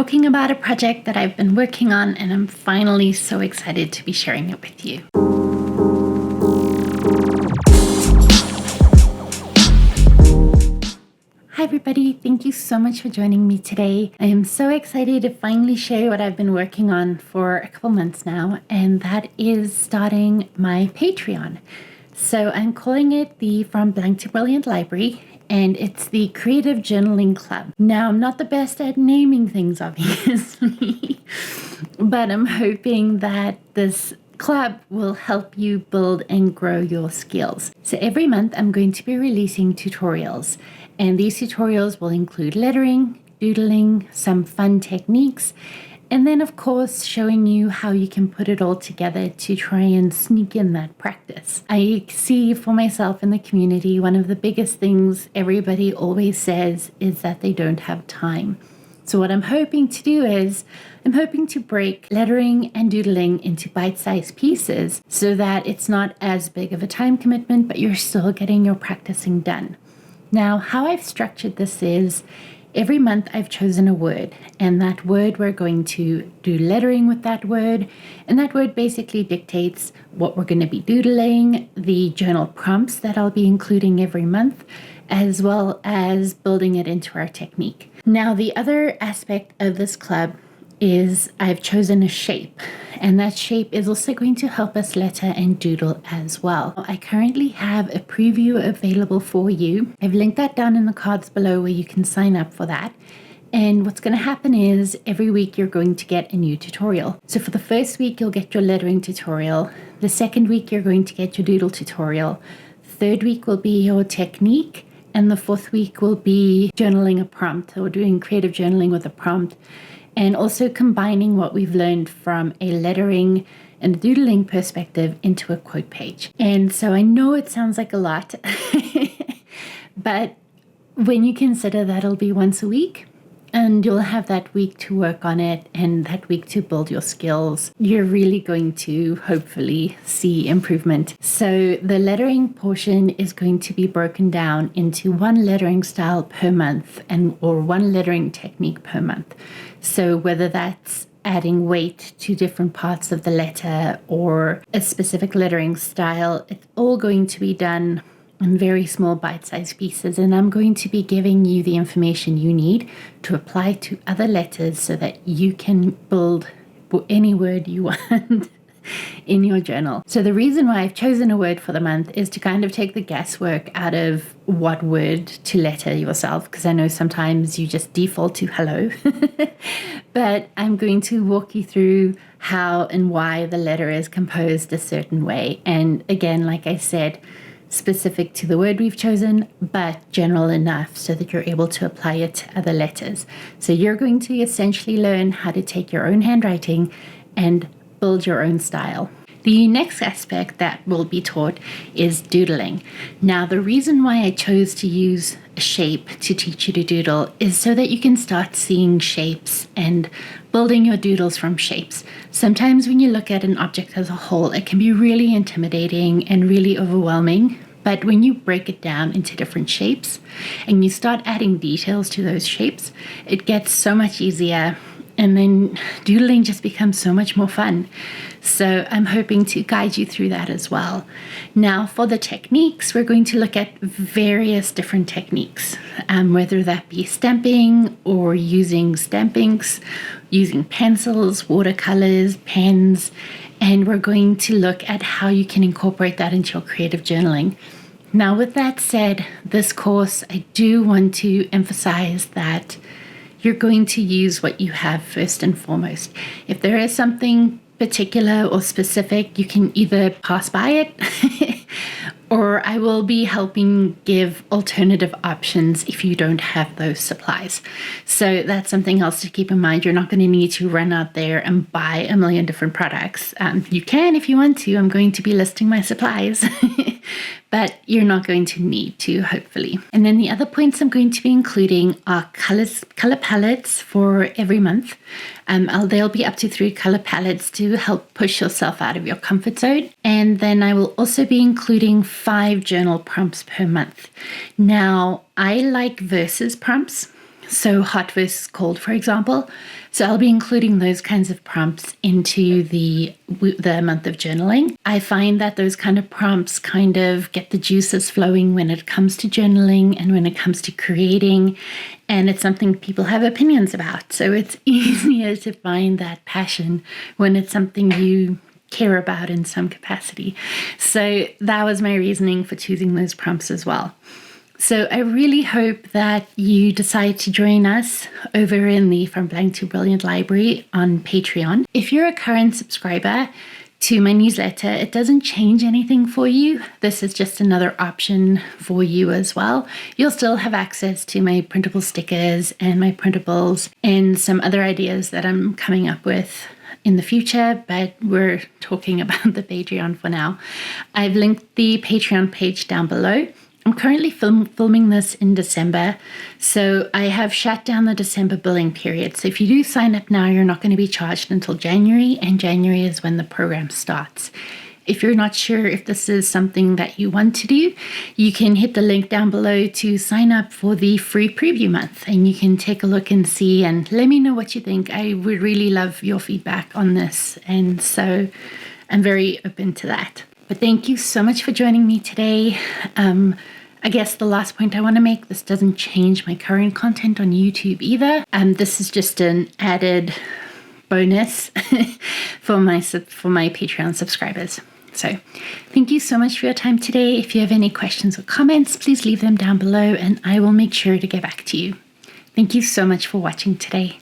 talking about a project that I've been working on, and I'm finally so excited to be sharing it with you. Hi everybody, thank you so much for joining me today. I am so excited to finally share what I've been working on for a couple months now, and that is starting my Patreon. So I'm calling it the From Blank to Brilliant Library, and it's the Creative Journaling Club. Now, I'm not the best at naming things, obviously, but I'm hoping that this club will help you build and grow your skills. So every month I'm going to be releasing tutorials, and these tutorials will include lettering, doodling, some fun techniques, and then of course showing you how you can put it all together to try and sneak in that practice. I see for myself in the community, one of the biggest things everybody always says is that they don't have time. So what I'm hoping to do is I'm hoping to break lettering and doodling into bite-sized pieces so that it's not as big of a time commitment, but you're still getting your practicing done. Now, how I've structured this is every month I've chosen a word, and that word we're going to do lettering with that word, and that word basically dictates what we're going to be doodling, the journal prompts that I'll be including every month, as well as building it into our technique. Now, the other aspect of this club is I've chosen a shape, and that shape is also going to help us letter and doodle as well. I currently have a preview available for you. I've linked that down in the cards below where you can sign up for that. And what's going to happen is every week you're going to get a new tutorial. So for the first week, you'll get your lettering tutorial. The second week, you're going to get your doodle tutorial. Third week will be your technique. And the fourth week will be journaling a prompt, or doing creative journaling with a prompt, and also combining what we've learned from a lettering and doodling perspective into a quote page. And so I know it sounds like a lot, but when you consider that it'll be once a week, and you'll have that week to work on it and that week to build your skills, you're really going to hopefully see improvement. So the lettering portion is going to be broken down into one lettering style per month or one lettering technique per month. So whether that's adding weight to different parts of the letter or a specific lettering style, it's all going to be done in very small bite-sized pieces, and I'm going to be giving you the information you need to apply to other letters so that you can build any word you want in your journal. So the reason why I've chosen a word for the month is to kind of take the guesswork out of what word to letter yourself, because I know sometimes you just default to hello. But I'm going to walk you through how and why the letter is composed a certain way. And again, like I said, specific to the word we've chosen, but general enough so that you're able to apply it to other letters. So you're going to essentially learn how to take your own handwriting and build your own style. The next aspect that will be taught is doodling. Now, the reason why I chose to use a shape to teach you to doodle is so that you can start seeing shapes and building your doodles from shapes. Sometimes when you look at an object as a whole, it can be really intimidating and really overwhelming. But when you break it down into different shapes and you start adding details to those shapes, it gets so much easier. And then doodling just becomes so much more fun. So I'm hoping to guide you through that as well. Now, for the techniques, we're going to look at various different techniques, whether that be stamping or using stamp inks, using pencils, watercolors, pens, and we're going to look at how you can incorporate that into your creative journaling. Now, with that said, this course, I do want to emphasize that you're going to use what you have first and foremost. If there is something particular or specific, you can either pass by it or I will be helping give alternative options if you don't have those supplies. So that's something else to keep in mind. You're not going to need to run out there and buy a million different products. You can if you want to. I'm going to be listing my supplies. But you're not going to need to, hopefully. And then the other points I'm going to be including are color palettes for every month. There'll be up to 3 color palettes to help push yourself out of your comfort zone. And then I will also be including 5 journal prompts per month. Now, I like verses prompts. So hot versus cold, for example. So I'll be including those kinds of prompts into the month of journaling. I find that those kind of prompts kind of get the juices flowing when it comes to journaling and when it comes to creating. And it's something people have opinions about. So it's easier to find that passion when it's something you care about in some capacity. So that was my reasoning for choosing those prompts as well. So I really hope that you decide to join us over in the From Blank to Brilliant library on Patreon. If you're a current subscriber to my newsletter, it doesn't change anything for you. This is just another option for you as well. You'll still have access to my printable stickers and my printables and some other ideas that I'm coming up with in the future, but we're talking about the Patreon for now. I've linked the Patreon page down below. I'm currently filming this in December, so I have shut down the December billing period. So if you do sign up now, you're not going to be charged until January, and January is when the program starts. If you're not sure if this is something that you want to do, you can hit the link down below to sign up for the free preview month, and you can take a look and see and let me know what you think. I would really love your feedback on this, and so I'm very open to that. But thank you so much for joining me today. I guess the last point I want to make, this doesn't change my current content on YouTube either. This is just an added bonus for my Patreon subscribers. So thank you so much for your time today. If you have any questions or comments, please leave them down below and I will make sure to get back to you. Thank you so much for watching today.